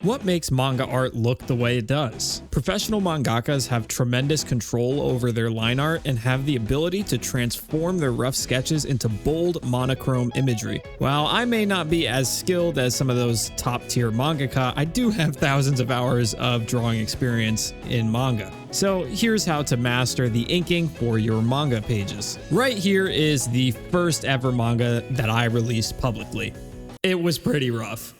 What makes manga art look the way it does? Professional mangakas have tremendous control over their line art and have the ability to transform their rough sketches into bold, monochrome imagery. While I may not be as skilled as some of those top-tier mangaka, I do have thousands of hours of drawing experience in manga. So here's how to master the inking for your manga pages. Right here is the first ever manga that I released publicly. It was pretty rough.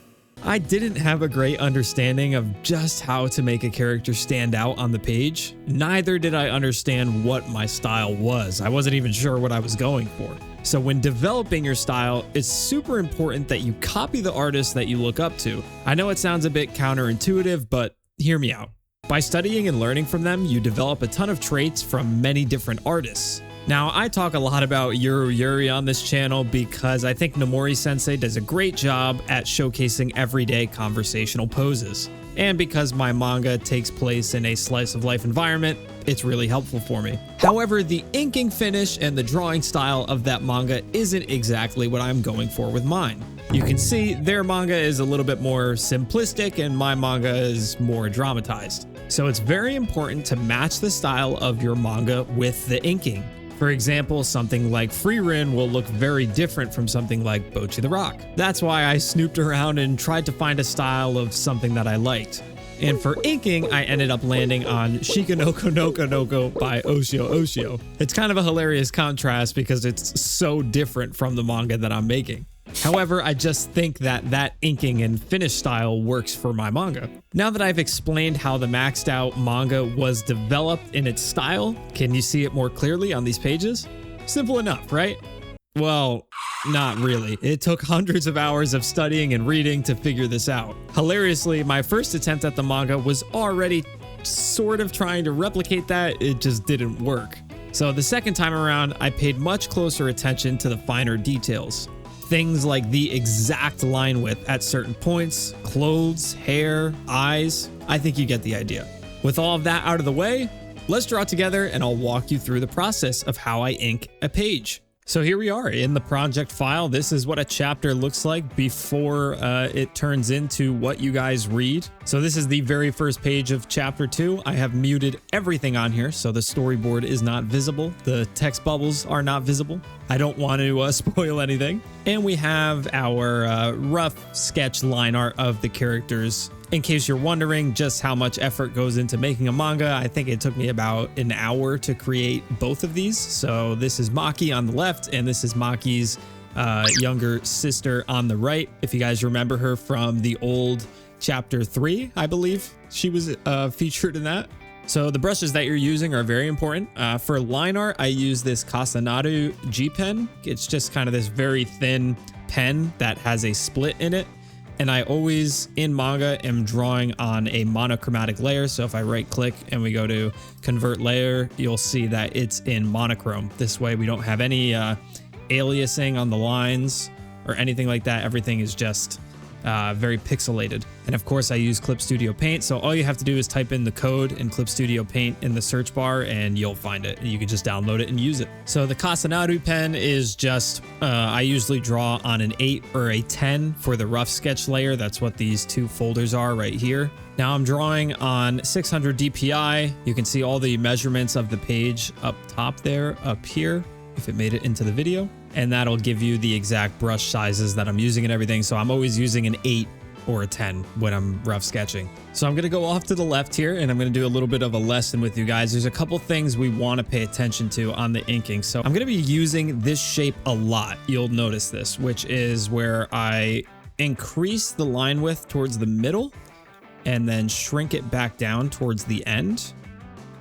I didn't have a great understanding of just how to make a character stand out on the page. Neither did I understand what my style was. I wasn't even sure what I was going for. So when developing your style, it's super important that you copy the artist that you look up to. I know it sounds a bit counterintuitive, but hear me out. By studying and learning from them, you develop a ton of traits from many different artists. Now, I talk a lot about Yuri on this channel because I think Nomori-sensei does a great job at showcasing everyday conversational poses. And because my manga takes place in a slice-of-life environment, it's really helpful for me. However, the inking finish and the drawing style of that manga isn't exactly what I'm going for with mine. You can see their manga is a little bit more simplistic and my manga is more dramatized. So it's very important to match the style of your manga with the inking. For example, something like Frieren will look very different from something like Bocchi the Rock. That's why I snooped around and tried to find a style of something that I liked. And for inking, I ended up landing on Shikanoko Noko Noko by Oshio Oshio. It's kind of a hilarious contrast because it's so different from the manga that I'm making. However, I just think that that inking and finish style works for my manga. Now that I've explained how the maxed out manga was developed in its style, can you see it more clearly on these pages? Simple enough, right? Well, not really. It took hundreds of hours of studying and reading to figure this out. Hilariously, my first attempt at the manga was already sort of trying to replicate that, it just didn't work. So the second time around, I paid much closer attention to the finer details. Things like the exact line width at certain points, clothes, hair, eyes. I think you get the idea. With all of that out of the way, let's draw together and I'll walk you through the process of how I ink a page. So here we are in the project file. This is what a chapter looks like before it turns into what you guys read. So this is the very first page of chapter 2. I have muted everything on here, so the storyboard is not visible. The text bubbles are not visible. I don't want to spoil anything. And we have our rough sketch line art of the characters. In case you're wondering just how much effort goes into making a manga, I think it took me about an hour to create both of these. So this is Maki on the left, and this is Maki's younger sister on the right. If you guys remember her from the old chapter 3, I believe she was featured in that. So the brushes that you're using are very important. For line art, I use this Kasanaru G pen. It's just kind of this very thin pen that has a split in it. And I always, in manga, am drawing on a monochromatic layer. So if I right click and we go to convert layer, you'll see that it's in monochrome. This way we don't have any aliasing on the lines or anything like that. Everything is just very pixelated. And of course I use Clip Studio Paint. So all you have to do is type in the code in Clip Studio Paint in the search bar and you'll find it. You can just download it and use it. So the Kasanaru pen is just, I usually draw on an 8 or a 10 for the rough sketch layer. That's what these two folders are right here. Now I'm drawing on 600 DPI. You can see all the measurements of the page up top there, up here, if it made it into the video. And that'll give you the exact brush sizes that I'm using and everything. So I'm always using an 8 or a 10 when I'm rough sketching. So I'm gonna go off to the left here and I'm gonna do a little bit of a lesson with you guys. There's a couple things we wanna pay attention to on the inking. So I'm gonna be using this shape a lot. You'll notice this, which is where I increase the line width towards the middle and then shrink it back down towards the end,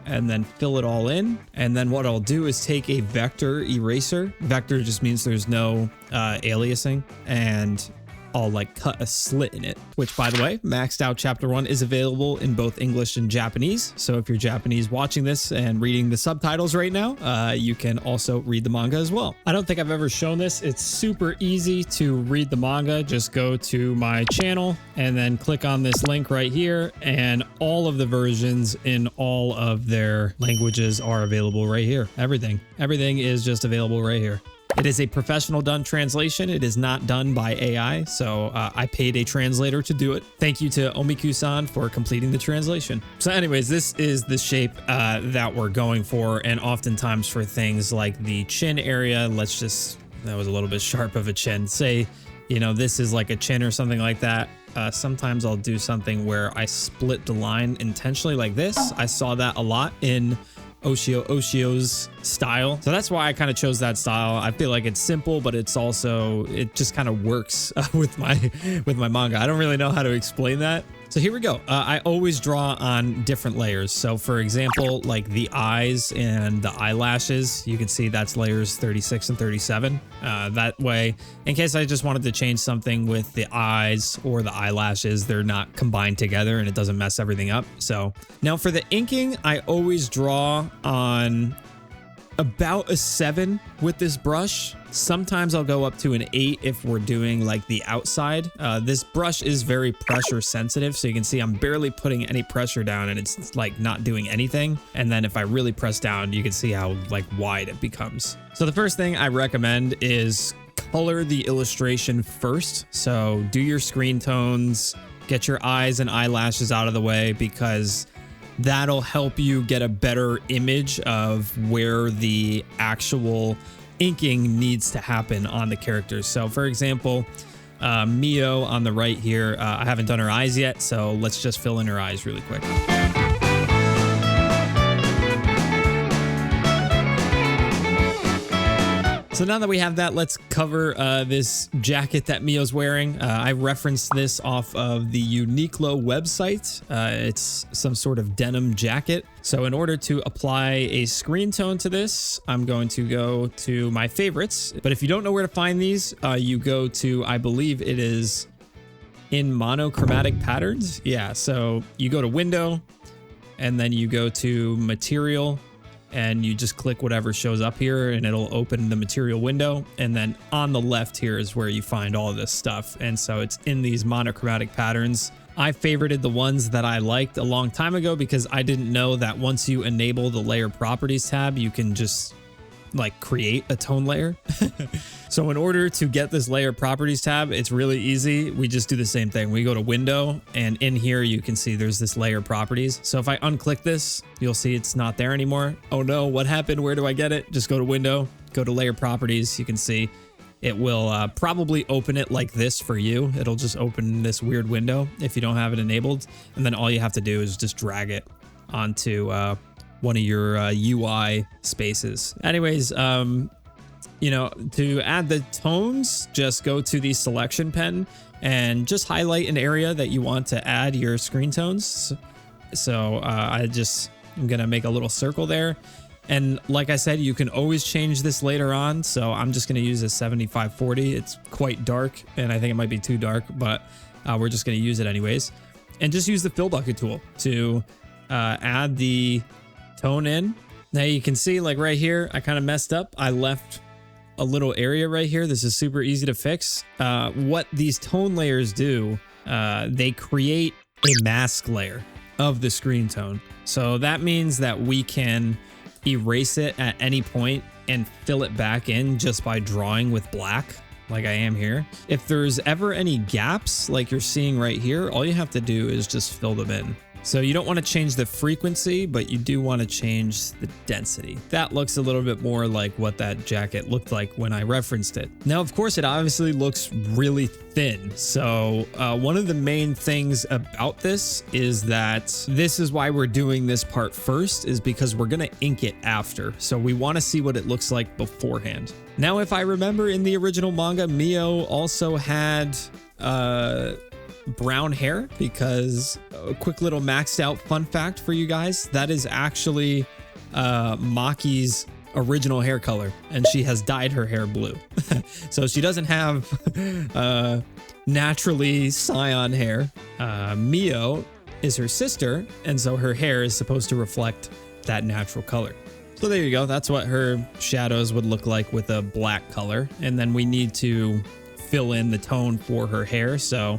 and then fill it all in. And then what I'll do is take a vector eraser. Vector just means there's no aliasing, and I'll like cut a slit in it, which by the way, Maxed Out Chapter 1 is available in both English and Japanese. So if you're Japanese watching this and reading the subtitles right now, you can also read the manga as well. I don't think I've ever shown this. It's super easy to read the manga. Just go to my channel and then click on this link right here, and all of the versions in all of their languages are available right here. Everything is just available right here. It is a professional done translation. It is not done by AI, so I paid a translator to do it. Thank you to Omiku-san for completing the translation. So anyways, this is the shape that we're going for, and oftentimes for things like the chin area, that was a little bit sharp of a chin. Say, you know, this is like a chin or something like that. Sometimes I'll do something where I split the line intentionally like this. I saw that a lot in Oshio's style. So that's why I kind of chose that style. I feel like it's simple, but it's also, it just kind of works with my manga. I don't really know how to explain that. So here we go. I always draw on different layers. So for example, like the eyes and the eyelashes, you can see that's layers 36 and 37. That way, in case I just wanted to change something with the eyes or the eyelashes, they're not combined together and it doesn't mess everything up. So now for the inking, I always draw on about a 7 with this brush. Sometimes I'll go up to an 8 if we're doing like the outside. This brush is very pressure sensitive, so you can see I'm barely putting any pressure down and it's like not doing anything. And then if I really press down, you can see how like wide it becomes. So the first thing I recommend is color the illustration first. So do your screen tones, get your eyes and eyelashes out of the way, because that'll help you get a better image of where the actual inking needs to happen on the characters. So for example, Mio on the right here, I haven't done her eyes yet, so let's just fill in her eyes really quick. So now that we have that, let's cover this jacket that Mio's wearing. I referenced this off of the Uniqlo website. It's some sort of denim jacket. So in order to apply a screen tone to this, I'm going to go to my favorites. But if you don't know where to find these, you go to, I believe it is in monochromatic patterns. Yeah, so you go to window and then you go to material, and you just click whatever shows up here and it'll open the material window. And then on the left here is where you find all of this stuff. And so it's in these monochromatic patterns. I favorited the ones that I liked a long time ago because I didn't know that once you enable the layer properties tab, you can just like create a tone layer. So in order to get this layer properties tab, it's really easy. We just do the same thing. We go to window, and in here you can see there's this layer properties. So if I unclick this, you'll see it's not there anymore. Oh no, what happened? Where do I get it? Just go to window, go to layer properties. You can see it will probably open it like this for you. It'll just open this weird window if you don't have it enabled. And then all you have to do is just drag it onto one of your UI spaces. Anyways, you know, to add the tones, just go to the selection pen and just highlight an area that you want to add your screen tones. So I'm gonna make a little circle there. And like I said, you can always change this later on. So I'm just gonna use a 7540. It's quite dark and I think it might be too dark, but we're just gonna use it anyways. And just use the fill bucket tool to add the tone in. Now you can see like right here, I kind of messed up. I left a little area right here. This is super easy to fix. What these tone layers do, they create a mask layer of the screen tone. So that means that we can erase it at any point and fill it back in just by drawing with black, like I am here. If there's ever any gaps like you're seeing right here, all you have to do is just fill them in. So you don't want to change the frequency, but you do want to change the density. That looks a little bit more like what that jacket looked like when I referenced it. Now, of course, it obviously looks really thin. So one of the main things about this is that this is why we're doing this part first, is because we're going to ink it after. So we want to see what it looks like beforehand. Now, if I remember in the original manga, Mio also had brown hair, because a quick little maxed out fun fact for you guys, that is actually Maki's original hair color, and she has dyed her hair blue. So she doesn't have naturally cyan hair. Mio is her sister, and so her hair is supposed to reflect that natural color. So there you go. That's what her shadows would look like with a black color. And then we need to fill in the tone for her hair. So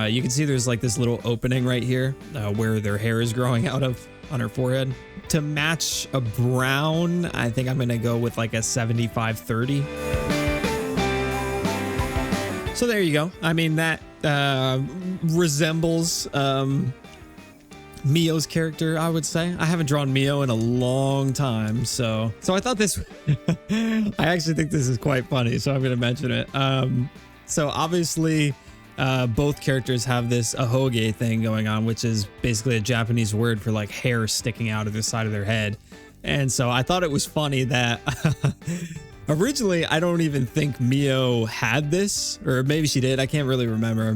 you can see there's like this little opening right here where their hair is growing out of on her forehead. To match a brown, I think I'm going to go with like a 75-30. So there you go. I mean, that resembles Mio's character, I would say. I haven't drawn Mio in a long time, so I thought this I actually think this is quite funny, so I'm going to mention it. So obviously both characters have this ahoge thing going on, which is basically a Japanese word for like hair sticking out of the side of their head. And so I thought it was funny that originally I don't even think Mio had this, or maybe she did, I can't really remember.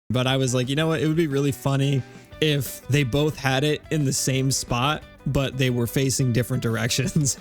But I was like, you know what? It would be really funny if they both had it in the same spot, but they were facing different directions.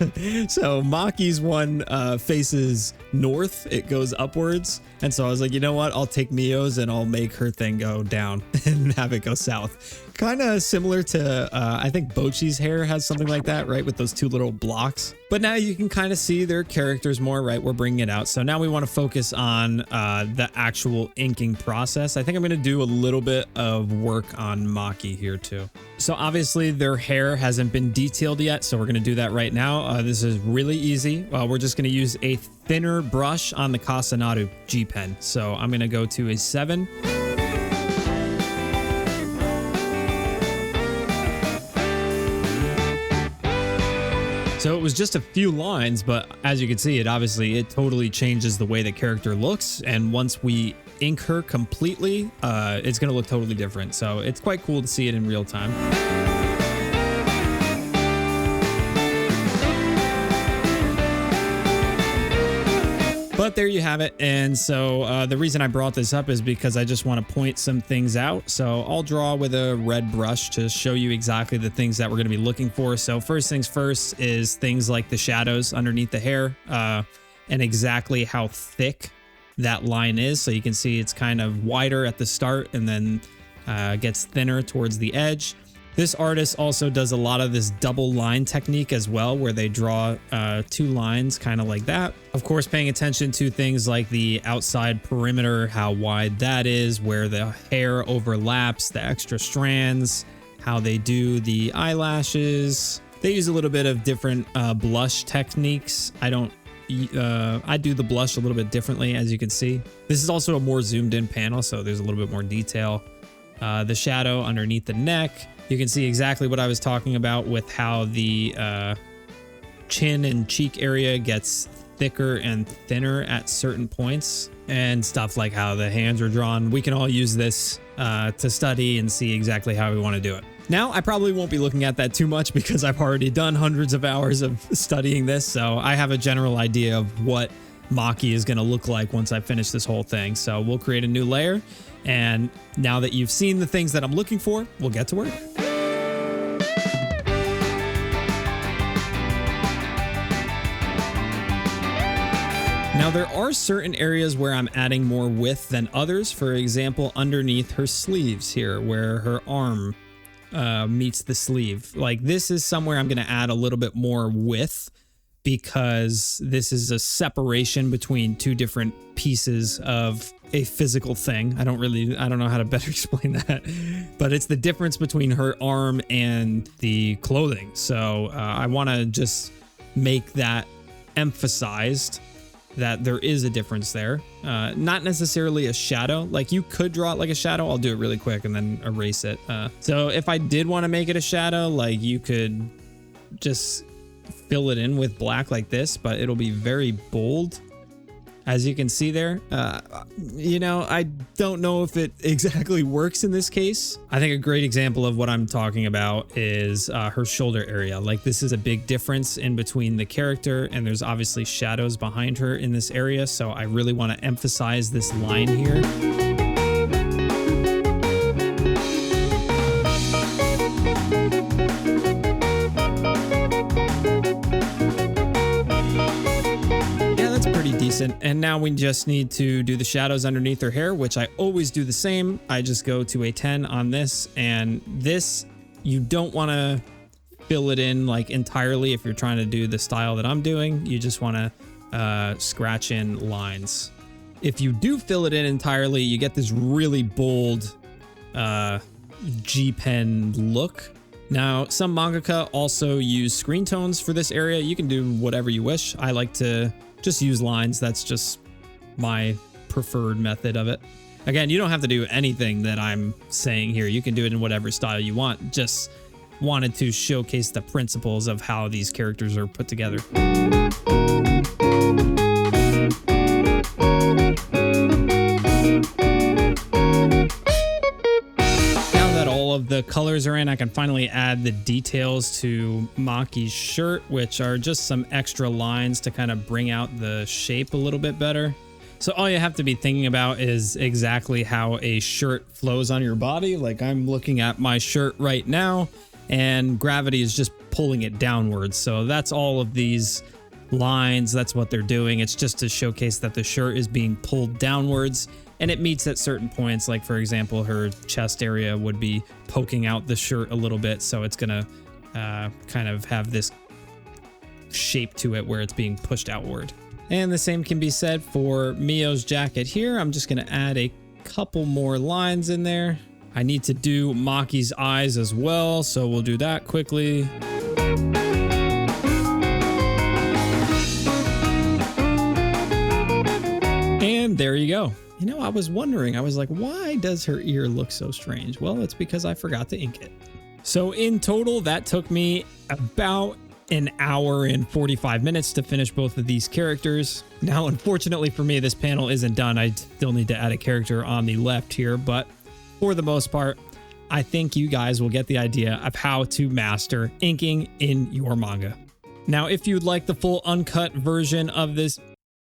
So Maki's one faces north, it goes upwards. And so I was like, you know what? I'll take Mio's and I'll make her thing go down and have it go south. Kind of similar to, I think Bochi's hair has something like that, right? With those two little blocks. But now you can kind of see their characters more, right? We're bringing it out. So now we want to focus on the actual inking process. I think I'm going to do a little bit of work on Maki here too. So obviously their hair hasn't been detailed yet, so we're going to do that right now. This is really easy. We're just going to use a thinner brush on the Kasanaru G pen. So I'm going to go to a 7. So it was just a few lines, but as you can see, it totally changes the way the character looks. And once we ink her completely, it's going to look totally different. So it's quite cool to see it in real time. But there you have it. And so the reason I brought this up is because I just want to point some things out. So I'll draw with a red brush to show you exactly the things that we're going to be looking for. So first things first is things like the shadows underneath the hair and exactly how thick that line is. So you can see it's kind of wider at the start and then gets thinner towards the edge. This artist also does a lot of this double line technique as well, where they draw 2 lines kind of like that. Of course, paying attention to things like the outside perimeter, how wide that is, where the hair overlaps, the extra strands, how they do the eyelashes. They use a little bit of different blush techniques. I do the blush a little bit differently, as you can see. This is also a more zoomed in panel, so there's a little bit more detail. The shadow underneath the neck. You can see exactly what I was talking about with how the chin and cheek area gets thicker and thinner at certain points, and stuff like how the hands are drawn. We can all use this to study and see exactly how we want to do it. Now, I probably won't be looking at that too much because I've already done hundreds of hours of studying this, so I have a general idea of what Maki is going to look like once I finish this whole thing. So we'll create a new layer, and now that you've seen the things that I'm looking for, we'll get to work. Now, there are certain areas where I'm adding more width than others. For example, underneath her sleeves here, where her arm meets the sleeve. Like, this is somewhere I'm going to add a little bit more width because this is a separation between 2 different pieces of a physical thing. I don't know how to better explain that, but it's the difference between her arm and the clothing. So I want to just make that emphasized, that there is a difference there. Not necessarily a shadow. Like, you could draw it like a shadow. I'll do it really quick and then erase it. So if I did want to make it a shadow, like, you could just fill it in with black like this, but it'll be very bold, as you can see there. You know, I don't know if it exactly works in this case. I think a great example of what I'm talking about is her shoulder area. Like, this is a big difference in between the character, and there's obviously shadows behind her in this area. So I really want to emphasize this line here. And now we just need to do the shadows underneath her hair, which I always do the same. I just go to a 10 on this, and this, you don't want to fill it in like entirely if you're trying to do the style that I'm doing. You just want to scratch in lines. If you do fill it in entirely, you get this really bold G pen look. Now, some mangaka also use Screentones for this area. You can do whatever you wish. I like to just use lines. That's just my preferred method of it. Again, you don't have to do anything that I'm saying here. You can do it in whatever style you want. Just wanted to showcase the principles of how these characters are put together. Of the colors are in, I can finally add the details to Maki's shirt, which are just some extra lines to kind of bring out the shape a little bit better. So all you have to be thinking about is exactly how a shirt flows on your body. Like I'm looking at my shirt right now and gravity is just pulling it downwards. So that's all of these lines. That's what they're doing. It's just to showcase that the shirt is being pulled downwards. And it meets at certain points, like for example, her chest area would be poking out the shirt a little bit. So it's gonna kind of have this shape to it where it's being pushed outward. And the same can be said for Mio's jacket here. I'm just gonna add a couple more lines in there. I need to do Maki's eyes as well, so we'll do that quickly. And there you go. You know, I was wondering, I was like, why does her ear look so strange? Well, it's because I forgot to ink it. So in total, that took me about an hour and 45 minutes to finish both of these characters. Now, unfortunately for me, this panel isn't done. I still need to add a character on the left here, but for the most part, I think you guys will get the idea of how to master inking in your manga. Now, if you'd like the full uncut version of this,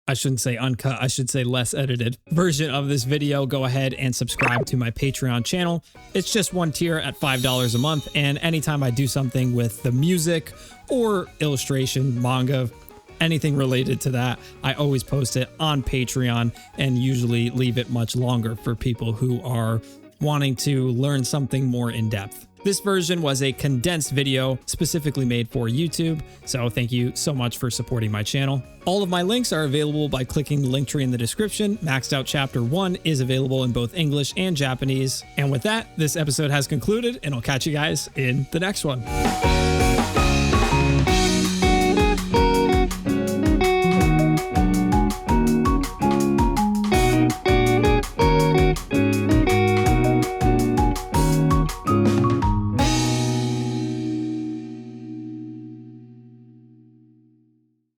I shouldn't say uncut, I should say less edited version of this video, go ahead and subscribe to my Patreon channel. It's just one tier at $5 a month, and anytime I do something with the music or illustration, manga, anything related to that, I always post it on Patreon and usually leave it much longer for people who are wanting to learn something more in depth. This version was a condensed video specifically made for YouTube, so thank you so much for supporting my channel. All of my links are available by clicking the link tree in the description. Maxed Out Chapter 1 is available in both English and Japanese. And with that, this episode has concluded, and I'll catch you guys in the next one.